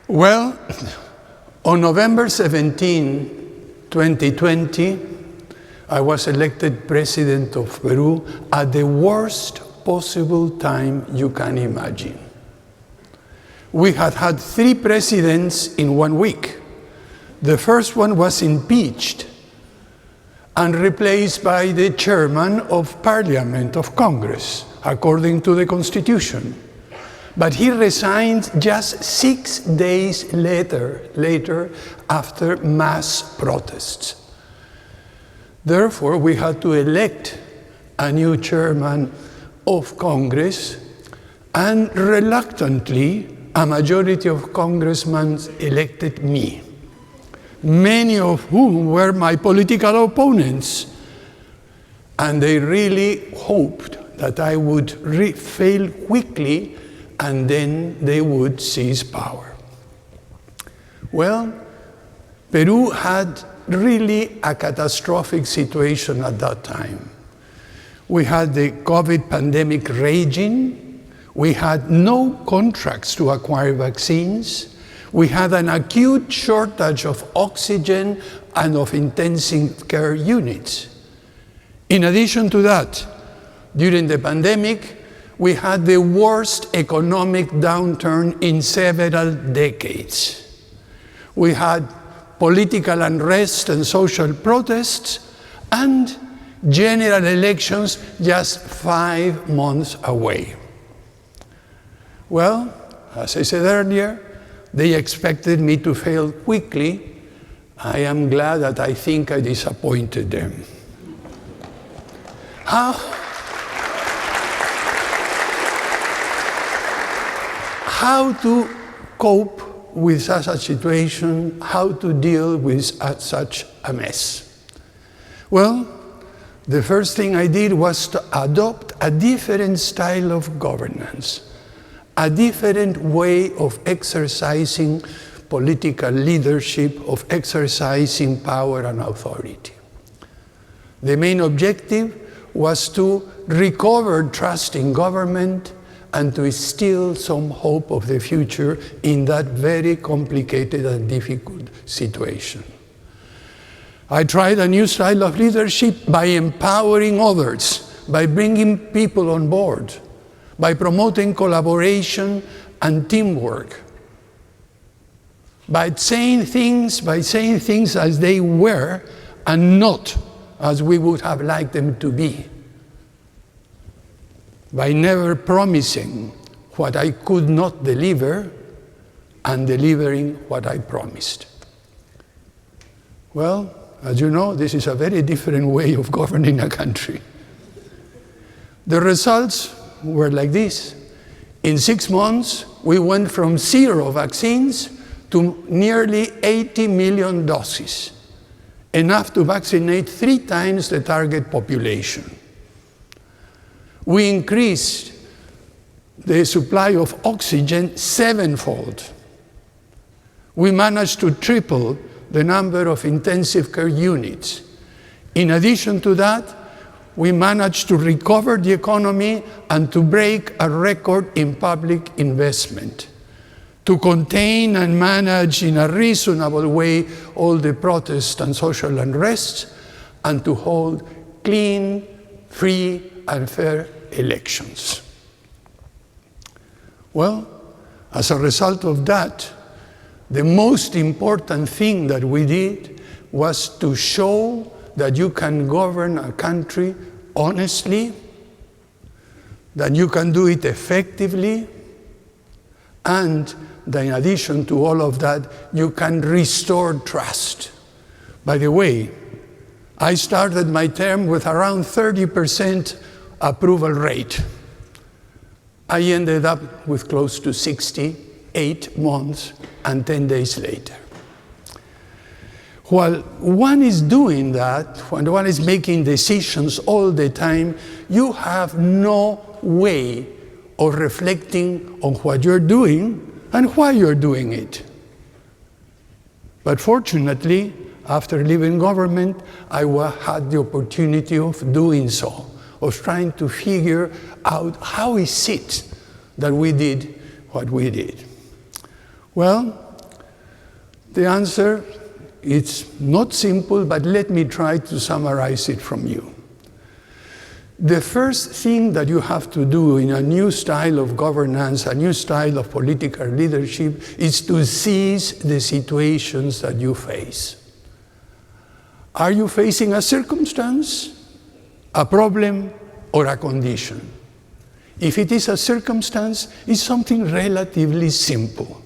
Well, on November 17, 2020, I was elected president of Peru at the worst possible time you can imagine. We had had 3 presidents in 1 week. The first one was impeached and replaced by the chairman of Parliament, of Congress, according to the Constitution. But he resigned just 6 days later after mass protests. Therefore, we had to elect a new chairman of Congress, and reluctantly, a majority of congressmen elected me, many of whom were my political opponents. And they really hoped that I would fail quickly and then they would seize power. Well, Peru had really a catastrophic situation at that time. We had the COVID pandemic raging. We had no contracts to acquire vaccines. We had an acute shortage of oxygen and of intensive care units. In addition to that, during the pandemic, we had the worst economic downturn in several decades. We had political unrest and social protests, and general elections just 5 months away. Well, as I said earlier, they expected me to fail quickly. I am glad that I think I disappointed them. How to cope with such a situation, how to deal with such a mess? Well, the first thing I did was to adopt a different style of governance, a different way of exercising political leadership, of exercising power and authority. The main objective was to recover trust in government and to instill some hope of the future in that very complicated and difficult situation. I tried a new style of leadership by empowering others, by bringing people on board, by promoting collaboration and teamwork, by saying things as they were and not as we would have liked them to be, by never promising what I could not deliver and delivering what I promised. Well, as you know, this is a very different way of governing a country. The results were like this. In 6 months, we went from 0 vaccines to nearly 80 million doses, enough to vaccinate 3 times the target population. We increased the supply of oxygen 7-fold. We managed to triple the number of intensive care units. In addition to that, we managed to recover the economy and to break a record in public investment, to contain and manage in a reasonable way all the protests and social unrest, and to hold clean, free, and fair elections. Well, as a result of that, the most important thing that we did was to show that you can govern a country honestly, that you can do it effectively, and that in addition to all of that, you can restore trust. By the way, I started my term with around 30% approval rate. I ended up with close to 68 months and 10 days later. While one is doing that, when one is making decisions all the time, you have no way of reflecting on what you're doing and why you're doing it. But fortunately, after leaving government, I had the opportunity of doing so, of trying to figure out how is it that we did what we did. Well, The answer, it's not simple, but let me try to summarize it from you. The first thing that you have to do in a new style of governance, a new style of political leadership, is to seize the situations that you face. Are you facing a circumstance, a problem, or a condition? If it is a circumstance, it's something relatively simple.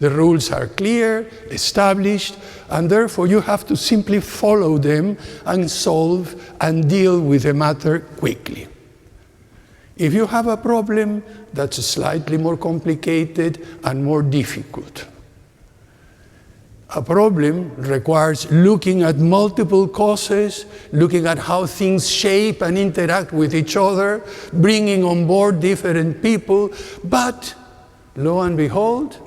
The rules are clear, established, and therefore you have to simply follow them and solve and deal with the matter quickly. If you have a problem that's slightly more complicated and more difficult, a problem requires looking at multiple causes, looking at how things shape and interact with each other, bringing on board different people, but lo and behold,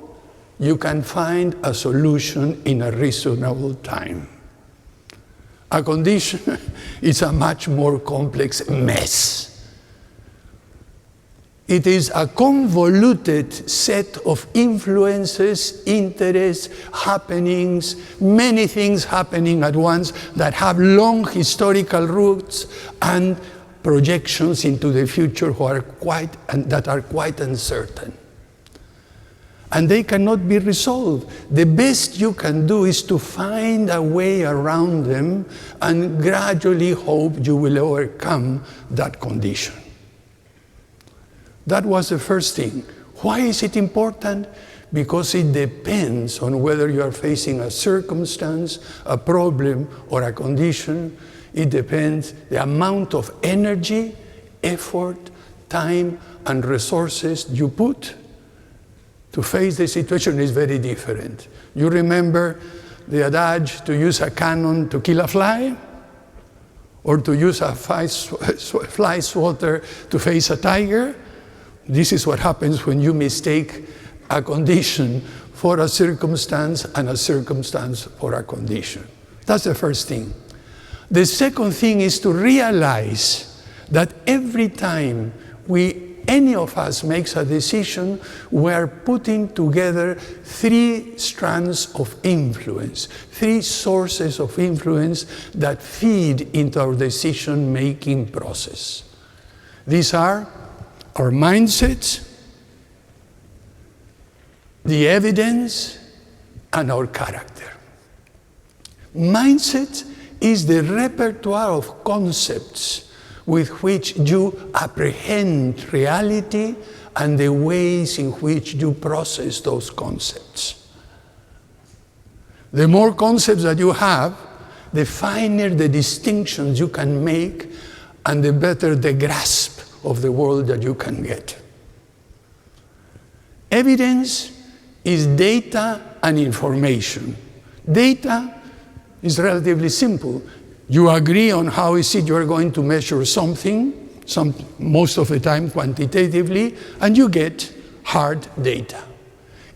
you can find a solution in a reasonable time. A condition is a much more complex mess. It is a convoluted set of influences, interests, happenings, many things happening at once that have long historical roots and projections into the future that are quite uncertain. And they cannot be resolved. The best you can do is to find a way around them and gradually hope you will overcome that condition. That was the first thing. Why is it important? Because it depends on whether you are facing a circumstance, a problem, or a condition. It depends the amount of energy, effort, time, and resources you put to face the situation is very different. You remember the adage to use a cannon to kill a fly? Or to use a fly swatter to face a tiger? This is what happens when you mistake a condition for a circumstance and a circumstance for a condition. That's the first thing. The second thing is to realize that every time any of us makes a decision, we're putting together three strands of influence, three sources of influence that feed into our decision-making process. These are our mindsets, the evidence, and our character. Mindset is the repertoire of concepts with which you apprehend reality and the ways in which you process those concepts. The more concepts that you have, the finer the distinctions you can make and the better the grasp of the world that you can get. Evidence is data and information. Data is relatively simple. You agree on how is it you are going to measure something, most of the time quantitatively, and you get hard data.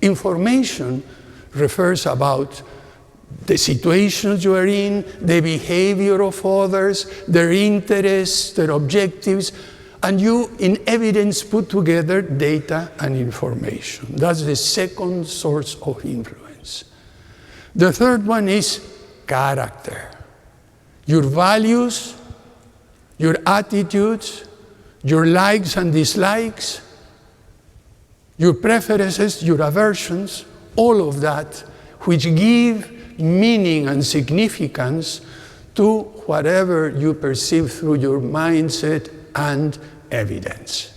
Information refers about the situations you are in, the behavior of others, their interests, their objectives, and you, in evidence, put together data and information. That's the second source of influence. The third one is character. Your values, your attitudes, your likes and dislikes, your preferences, your aversions, all of that, which give meaning and significance to whatever you perceive through your mindset and evidence.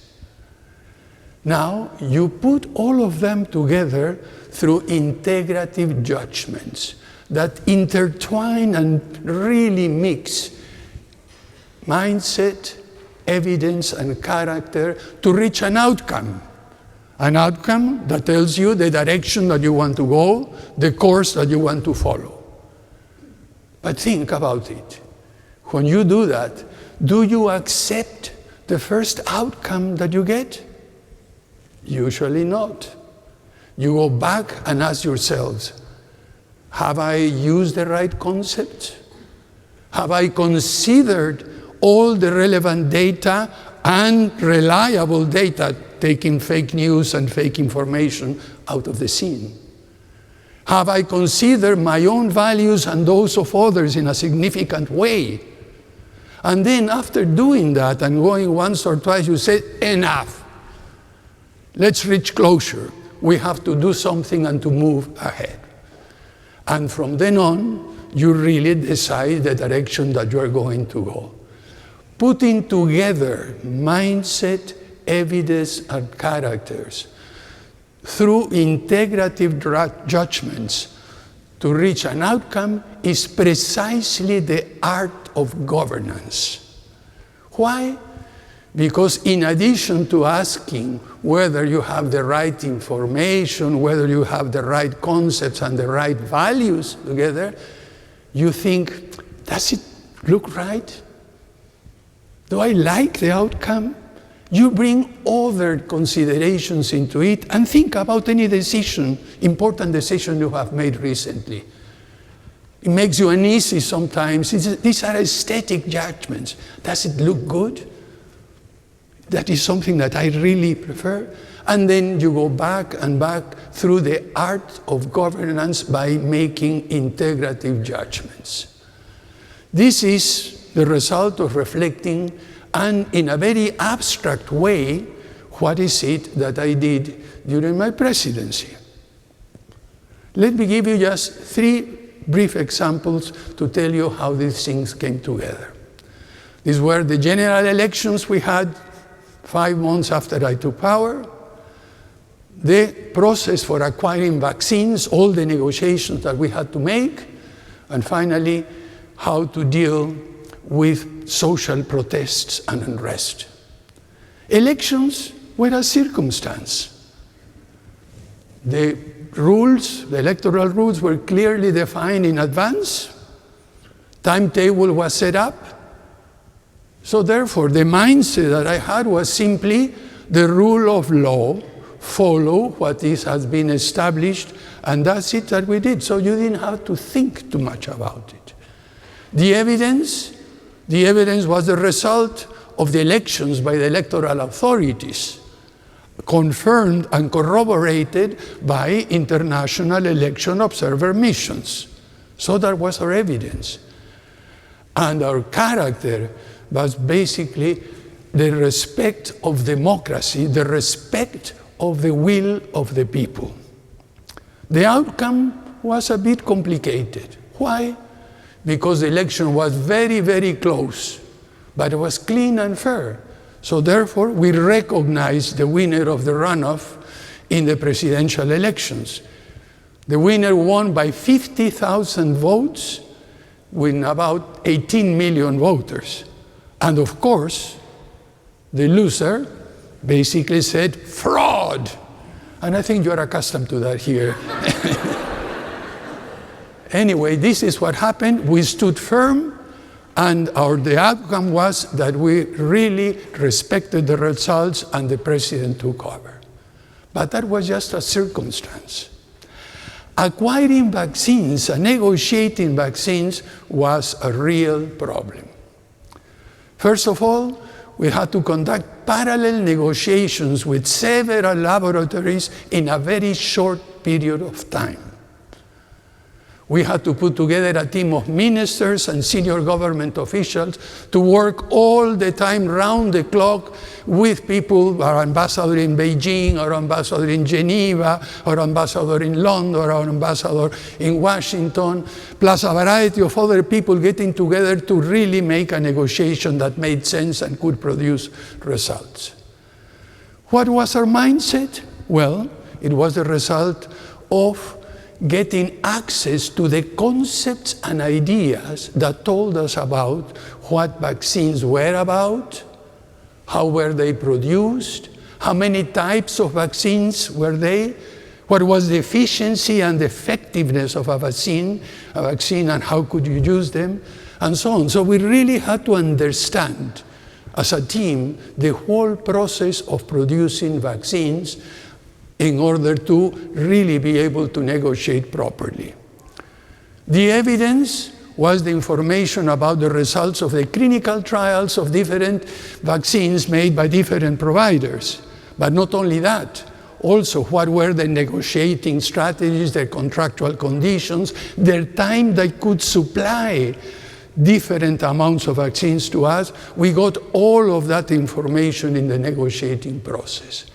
Now, you put all of them together through integrative judgments that intertwine and really mix mindset, evidence, and character to reach an outcome that tells you the direction that you want to go, the course that you want to follow. But think about it. When you do that, do you accept the first outcome that you get? Usually not. You go back and ask yourselves, have I used the right concepts? Have I considered all the relevant data and reliable data, taking fake news and fake information out of the scene? Have I considered my own values and those of others in a significant way? And then after doing that and going once or twice, you say, enough. Let's reach closure. We have to do something and to move ahead. And from then on, you really decide the direction that you're going to go. Putting together mindset, evidence, and characters through integrative judgments to reach an outcome is precisely the art of governance. Why? Because in addition to asking whether you have the right information, whether you have the right concepts and the right values together, you think, does it look right? Do I like the outcome? You bring other considerations into it and think about any decision, important decision you have made recently. It makes you uneasy sometimes. These are aesthetic judgments. Does it look good? That is something that I really prefer. And then you go back and back through the art of governance by making integrative judgments. This is the result of reflecting, and in a very abstract way, what is it that I did during my presidency. Let me give you just 3 brief examples to tell you how these things came together. These were the general elections we had 5 months after I took power, the process for acquiring vaccines, all the negotiations that we had to make, and finally, how to deal with social protests and unrest. Elections were a circumstance. The rules, the electoral rules were clearly defined in advance. Timetable was set up. So therefore, the mindset that I had was simply the rule of law, follow what has been established, and that's it that we did. So you didn't have to think too much about it. The evidence was the result of the elections by the electoral authorities, confirmed and corroborated by international election observer missions. So that was our evidence. And our character was basically the respect of democracy, the respect of the will of the people. The outcome was a bit complicated. Why? Because the election was very, very close, but it was clean and fair. So therefore, we recognized the winner of the runoff in the presidential elections. The winner won by 50,000 votes with about 18 million voters. And of course, the loser basically said, fraud. And I think you're accustomed to that here. Anyway, this is what happened. We stood firm, and the outcome was that we really respected the results and the president took over. But that was just a circumstance. Acquiring vaccines and negotiating vaccines was a real problem. First of all, we had to conduct parallel negotiations with several laboratories in a very short period of time. We had to put together a team of ministers and senior government officials to work all the time, round the clock, with people, our ambassador in Beijing, our ambassador in Geneva, our ambassador in London, our ambassador in Washington, plus a variety of other people getting together to really make a negotiation that made sense and could produce results. What was our mindset? Well, it was the result of getting access to the concepts and ideas that told us about what vaccines were about, how were they produced, how many types of vaccines were they, what was the efficiency and effectiveness of a vaccine and how could you use them, and so on. So we really had to understand as a team the whole process of producing vaccines in order to really be able to negotiate properly. The evidence was the information about the results of the clinical trials of different vaccines made by different providers. But not only that, also what were the negotiating strategies, their contractual conditions, their time they could supply different amounts of vaccines to us. We got all of that information in the negotiating process.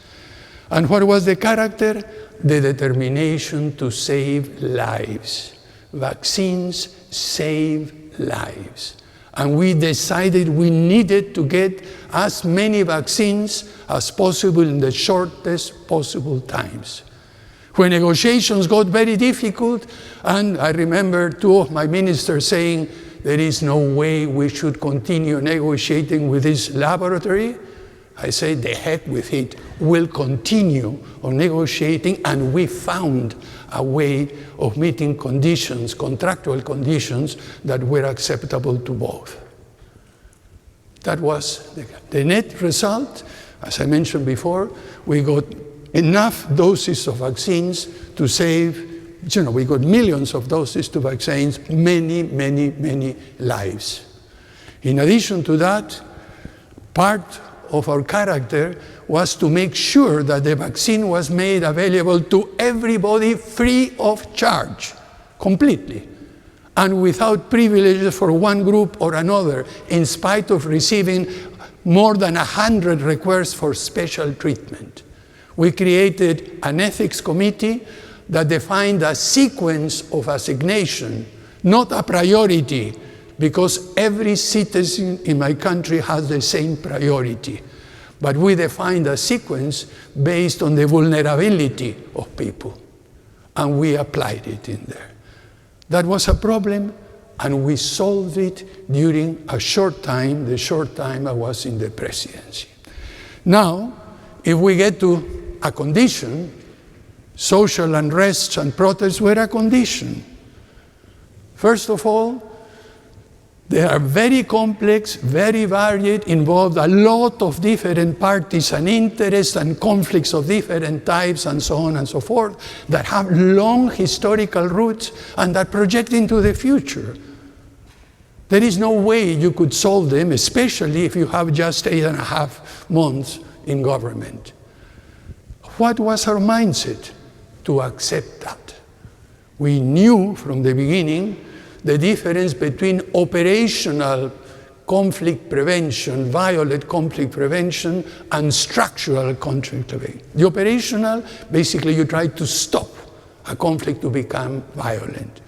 And what was the character? The determination to save lives. Vaccines save lives. And we decided we needed to get as many vaccines as possible in the shortest possible times. When negotiations got very difficult, and I remember two of my ministers saying, there is no way we should continue negotiating with this laboratory, I said, the heck with it. We'll continue on negotiating, and we found a way of meeting conditions, contractual conditions, that were acceptable to both. That was the net result. As I mentioned before, we got enough doses of vaccines to save, we got millions of doses to vaccines, many, many, many lives. In addition to that, part of our character was to make sure that the vaccine was made available to everybody free of charge, completely, and without privileges for one group or another, in spite of receiving more than 100 requests for special treatment. We created an ethics committee that defined a sequence of assignation, not a priority, because every citizen in my country has the same priority. But we defined a sequence based on the vulnerability of people, and we applied it in there. That was a problem, and we solved it during a short time, the short time I was in the presidency. Now, if we get to a condition, social unrest and protests were a condition. First of all, they are very complex, very varied, involved a lot of different parties and interests and conflicts of different types and so on and so forth that have long historical roots and that project into the future. There is no way you could solve them, especially if you have just 8.5 months in government. What was our mindset? To accept that. We knew from the beginning the difference between operational conflict prevention, violent conflict prevention, and structural conflict prevention. The operational, basically you try to stop a conflict to become violent.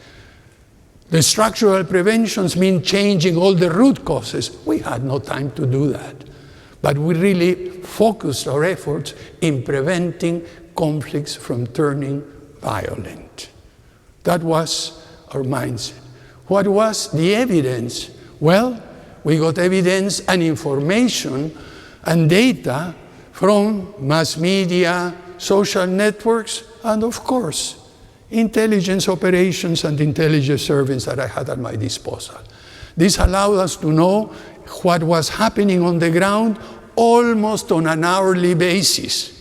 The structural preventions mean changing all the root causes. We had no time to do that. But we really focused our efforts in preventing conflicts from turning violent. That was our mindset. What was the evidence? Well, we got evidence and information and data from mass media, social networks, and of course, intelligence operations and intelligence service that I had at my disposal. This allowed us to know what was happening on the ground almost on an hourly basis.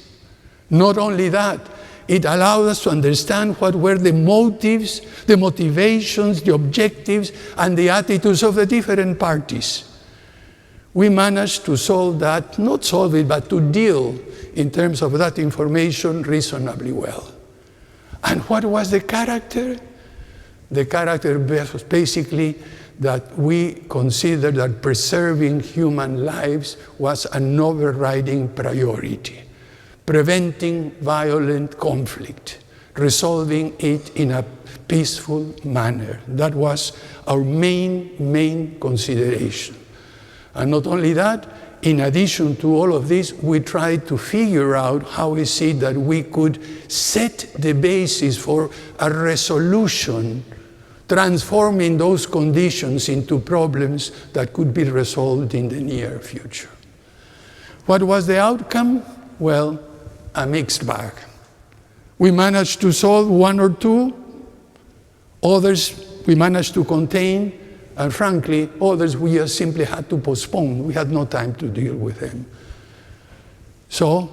Not only that, it allowed us to understand what were the motives, the motivations, the objectives, and the attitudes of the different parties. We managed to solve that, not solve it, but to deal in terms of that information reasonably well. And what was the character? The character was basically that we considered that preserving human lives was an overriding priority. Preventing violent conflict, resolving it in a peaceful manner. That was our main consideration. And not only that, in addition to all of this, we tried to figure out how is it that we could set the basis for a resolution, transforming those conditions into problems that could be resolved in the near future. What was the outcome? Well, a mixed bag. We managed to solve one or two, others we managed to contain, and frankly, others we just simply had to postpone. We had no time to deal with them. So,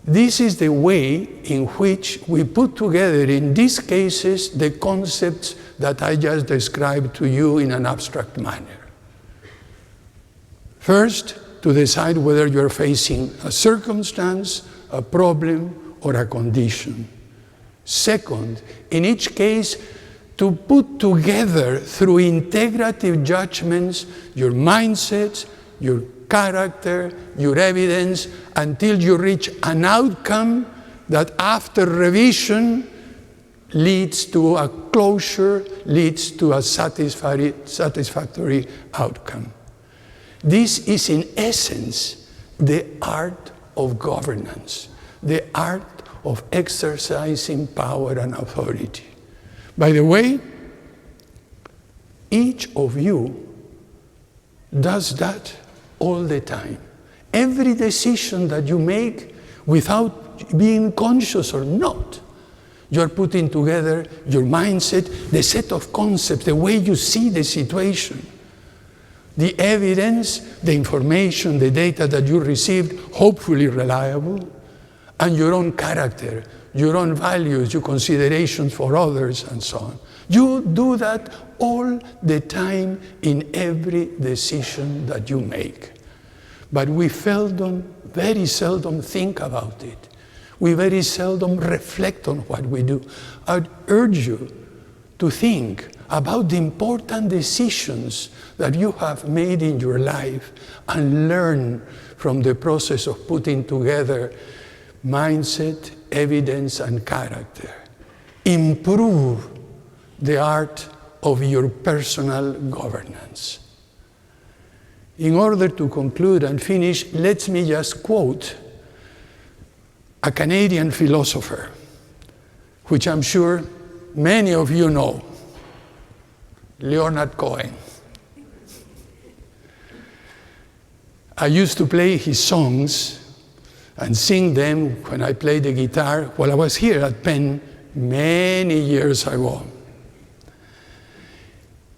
this is the way in which we put together, in these cases, the concepts that I just described to you in an abstract manner. First, to decide whether you're facing a circumstance, a problem, or a condition. Second, in each case, to put together through integrative judgments your mindsets, your character, your evidence, until you reach an outcome that after revision leads to a closure, leads to a satisfactory outcome. This is in essence the art of governance, the art of exercising power and authority. By the way, each of you does that all the time. Every decision that you make, without being conscious or not, you're putting together your mindset, the set of concepts, the way you see the situation, the evidence, the information, the data that you received, hopefully reliable, and your own character, your own values, your considerations for others, and so on. You do that all the time in every decision that you make. But we very seldom think about it. We very seldom reflect on what we do. I'd urge you to think about the important decisions that you have made in your life and learn from the process of putting together mindset, evidence, and character. Improve the art of your personal governance. In order to conclude and finish, let me just quote a Canadian philosopher, which I'm sure many of you know, Leonard Cohen. I used to play his songs and sing them when I played the guitar while I was here at Penn many years ago.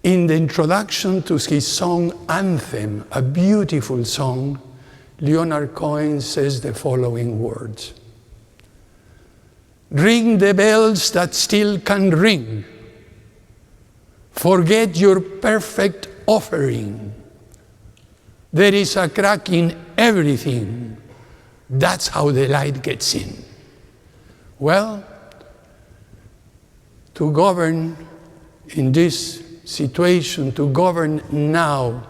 In the introduction to his song Anthem, a beautiful song, Leonard Cohen says the following words: "Ring the bells that still can ring. Forget your perfect offering. There is a crack in everything. That's how the light gets in." Well, to govern in this situation, to govern now,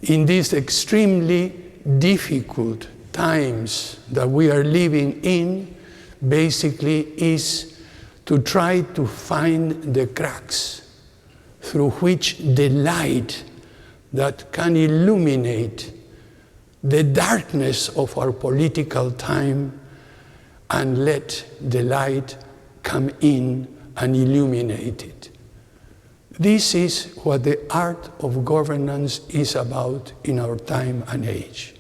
in these extremely difficult times that we are living in, basically is to try to find the cracks through which the light that can illuminate the darkness of our political time and let the light come in and illuminate it. This is what the art of governance is about in our time and age.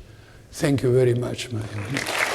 Thank you very much, Madam.